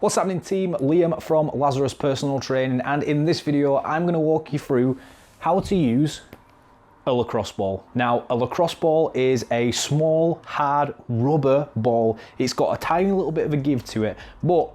What's happening team? Liam from Lazarus Personal Training, and in this video I'm going to walk you through how to use a lacrosse ball. Now, a lacrosse ball is a small, hard rubber ball. It's got a tiny little bit of a give to it, but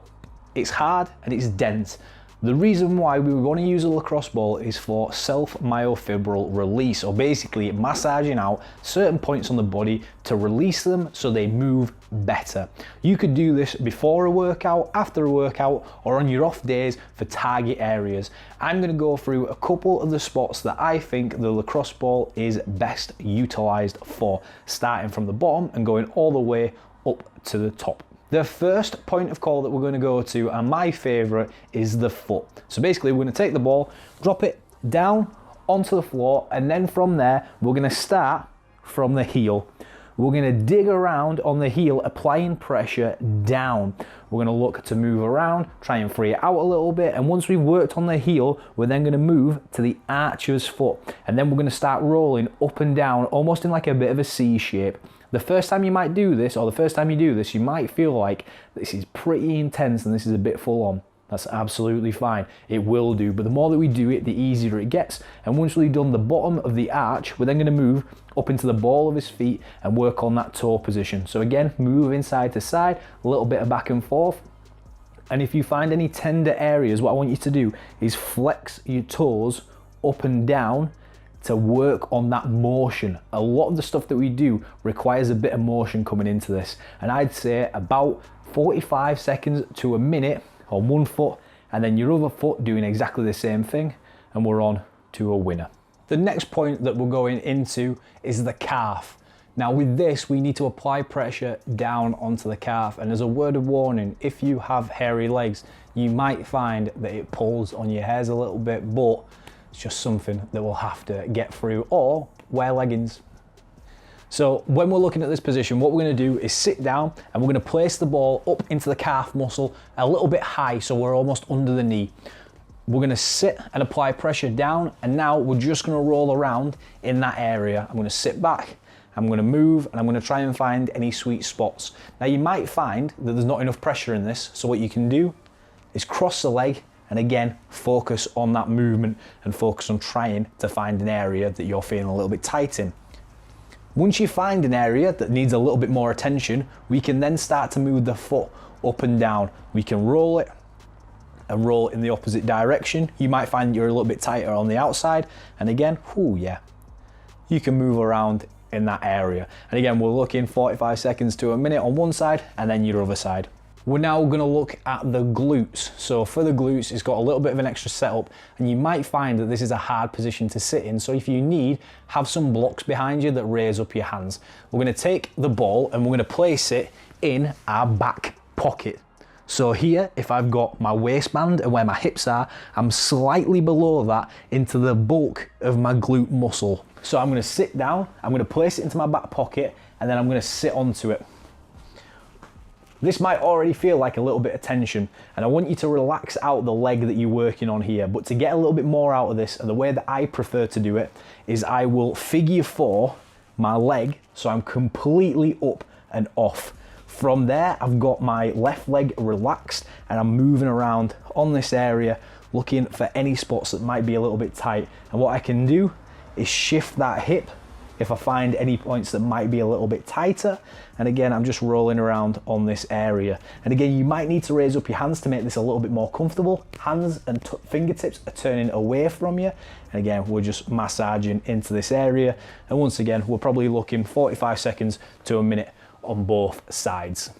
it's hard and it's dense. The reason why we want to use a lacrosse ball is for self-myofibril release, or basically massaging out certain points on the body to release them so they move better. You could do this before a workout, after a workout, or on your off days for target areas. I'm going to go through a couple of the spots that I think the lacrosse ball is best utilized for, starting from the bottom and going all the way up to the top. The first point of call that we're going to go to, and my favorite, is the foot. So basically we're going to take the ball, drop it down onto the floor, and then from there we're going to start from the heel. We're going to dig around on the heel, applying pressure down. We're going to look to move around, try and free it out a little bit, and once we've worked on the heel, we're then going to move to the archer's foot, and then we're going to start rolling up and down, almost in like a bit of a C shape. The first time you might do this, or the first time you do this, you might feel like this is pretty intense and this is a bit full on. That's absolutely fine. It will do, but the more that we do it, the easier it gets. And once we've done the bottom of the arch, we're then going to move up into the ball of his feet and work on that toe position. So again, moving side to side, a little bit of back and forth. And if you find any tender areas, what I want you to do is flex your toes up and down to work on that motion. A lot of the stuff that we do requires a bit of motion coming into this, and I'd say about 45 seconds to a minute on one foot, and then your other foot doing exactly the same thing, and we're on to a winner. The next point that we're going into is the calf. Now with this, we need to apply pressure down onto the calf, and as a word of warning, if you have hairy legs, you might find that it pulls on your hairs a little bit, but it's just something that we'll have to get through, or wear leggings. So when we're looking at this position, what we're going to do is sit down and we're going to place the ball up into the calf muscle a little bit high, so we're almost under the knee. We're going to sit and apply pressure down, and now we're just going to roll around in that area. I'm going to sit back, I'm going to move, and I'm going to try and find any sweet spots. Now you might find that there's not enough pressure in this, so what you can do is cross the leg, and again, focus on that movement and focus on trying to find an area that you're feeling a little bit tight in. Once you find an area that needs a little bit more attention, we can then start to move the foot up and down. We can roll it and roll in the opposite direction. You might find you're a little bit tighter on the outside, and again, yeah, you can move around in that area. And again, we're looking 45 seconds to a minute on one side, and then your other side. We're now going to look at the glutes. So for the glutes, it's got a little bit of an extra setup, and you might find that this is a hard position to sit in. So if you need, have some blocks behind you that raise up your hands. We're going to take the ball and we're going to place it in our back pocket. So here, if I've got my waistband and where my hips are, I'm slightly below that into the bulk of my glute muscle. So I'm going to sit down, I'm going to place it into my back pocket, and then I'm going to sit onto it. This might already feel like a little bit of tension, and I want you to relax out the leg that you're working on here. But to get a little bit more out of this, and the way that I prefer to do it, is I will figure four my leg, so I'm completely up and off. From there, I've got my left leg relaxed, and I'm moving around on this area, looking for any spots that might be a little bit tight. And what I can do is shift that hip if I find any points that might be a little bit tighter. And again, I'm just rolling around on this area. And again, you might need to raise up your hands to make this a little bit more comfortable. Hands and fingertips are turning away from you. And again, we're just massaging into this area. And once again, we're probably looking 45 seconds to a minute on both sides.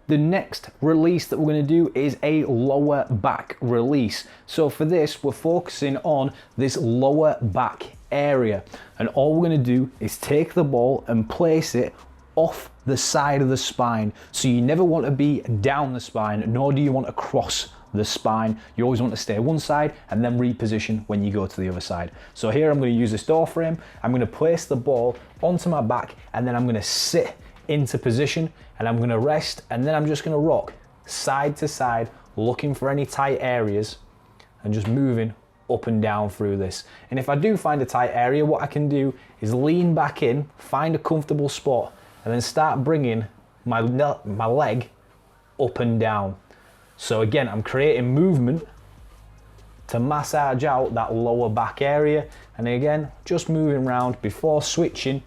The next release that we're going to do is a lower back release. So for this, we're focusing on this lower back area, and all we're going to do is take the ball and place it off the side of the spine. So you never want to be down the spine, nor do you want to cross the spine. You always want to stay one side and then reposition when you go to the other side. So here I'm going to use this door frame, I'm going to place the ball onto my back, and then I'm going to sit into position, and I'm going to rest, and then I'm just going to rock side to side, looking for any tight areas and just moving up and down through this. And if I do find a tight area, what I can do is lean back in, find a comfortable spot, and then start bringing my leg up and down. So again, I'm creating movement to massage out that lower back area. And again, just moving around before switching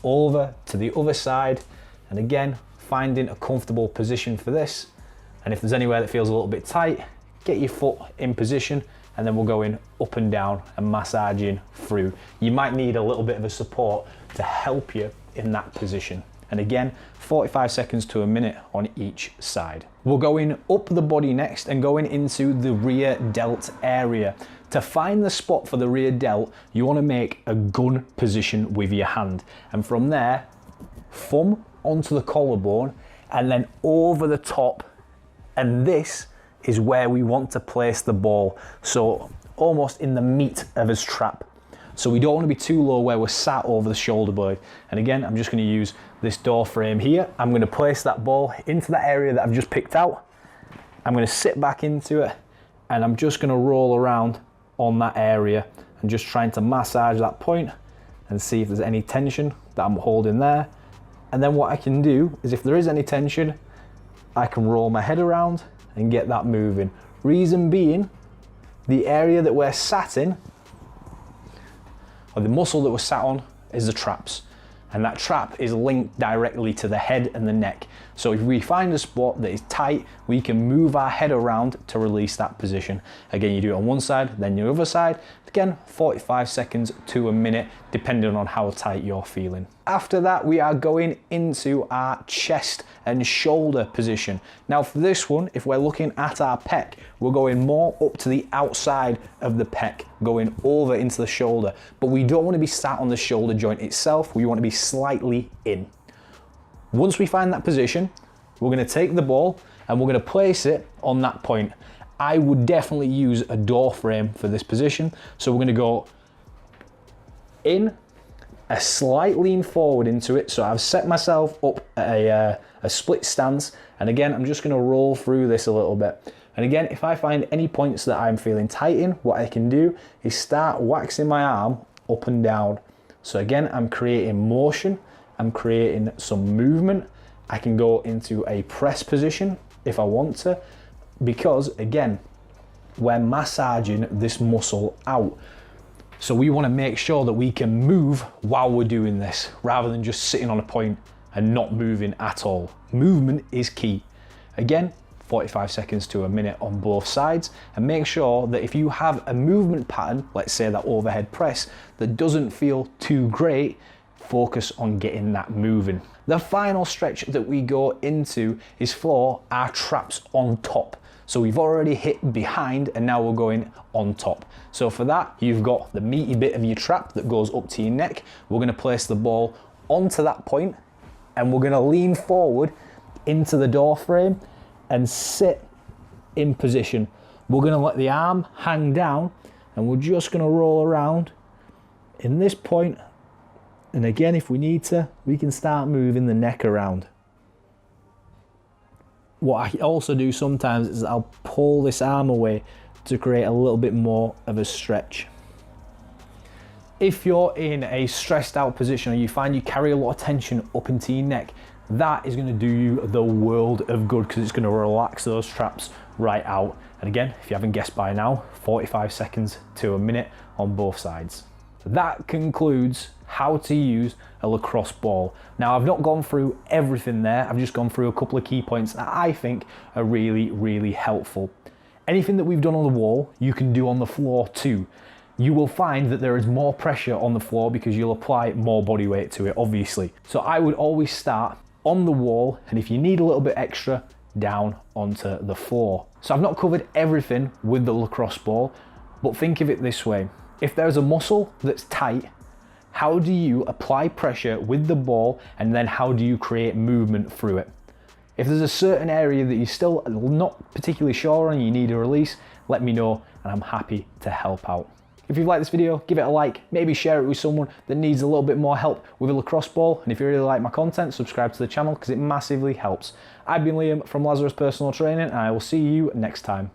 over to the other side. And again, finding a comfortable position for this. And if there's anywhere that feels a little bit tight, get your foot in position, and then we're going up and down and massaging through. You might need a little bit of a support to help you in that position. And again, 45 seconds to a minute on each side. We're going up the body next and going into the rear delt area. To find the spot for the rear delt, you want to make a gun position with your hand. And from there, thumb onto the collarbone and then over the top. And this is where we want to place the ball. So almost in the meat of his trap. So we don't want to be too low where we're sat over the shoulder blade. And again, I'm just going to use this door frame here. I'm going to place that ball into that area that I've just picked out. I'm going to sit back into it and I'm just going to roll around on that area and just trying to massage that point and see if there's any tension that I'm holding there. And then what I can do is if there is any tension, I can roll my head around and get that moving. Reason being, the area that we're sat in, or the muscle that we're sat on, is the traps. And that trap is linked directly to the head and the neck. So if we find a spot that is tight, we can move our head around to release that position. Again, you do it on one side, then the other side. Again, 45 seconds to a minute, depending on how tight you're feeling. After that, we are going into our chest and shoulder position. Now for this one, if we're looking at our pec, we're going more up to the outside of the pec, going over into the shoulder. But we don't want to be sat on the shoulder joint itself, we want to be slightly in. Once we find that position, we're going to take the ball and we're going to place it on that point. I would definitely use a door frame for this position. So we're going to go in, a slight lean forward into it. So I've set myself up at a split stance. And again, I'm just going to roll through this a little bit. And again, if I find any points that I'm feeling tight in, what I can do is start waxing my arm up and down. So again, I'm creating motion. I'm creating some movement. I can go into a press position if I want to, because again, we're massaging this muscle out. So we want to make sure that we can move while we're doing this, rather than just sitting on a point and not moving at all. Movement is key. Again, 45 seconds to a minute on both sides, and make sure that if you have a movement pattern, let's say that overhead press, that doesn't feel too great, focus on getting that moving. The final stretch that we go into is for our traps on top. So we've already hit behind and now we're going on top. So for that, you've got the meaty bit of your trap that goes up to your neck. We're going to place the ball onto that point and we're going to lean forward into the door frame and sit in position. We're going to let the arm hang down and we're just going to roll around in this point. And again, if we need to, we can start moving the neck around. What I also do sometimes is I'll pull this arm away to create a little bit more of a stretch. If you're in a stressed out position or you find you carry a lot of tension up into your neck, that is going to do you the world of good because it's going to relax those traps right out. And again, if you haven't guessed by now, 45 seconds to a minute on both sides. That concludes how to use a lacrosse ball. Now, I've not gone through everything there. I've just gone through a couple of key points that I think are really, really helpful. Anything that we've done on the wall, you can do on the floor too. You will find that there is more pressure on the floor because you'll apply more body weight to it, obviously. So I would always start on the wall, and if you need a little bit extra, down onto the floor. So I've not covered everything with the lacrosse ball, but think of it this way. If there's a muscle that's tight, how do you apply pressure with the ball and then how do you create movement through it? If there's a certain area that you're still not particularly sure on, you need a release, let me know and I'm happy to help out. If you've liked this video, give it a like, maybe share it with someone that needs a little bit more help with a lacrosse ball. And if you really like my content, subscribe to the channel because it massively helps. I've been Liam from Lacrosse Personal Training and I will see you next time.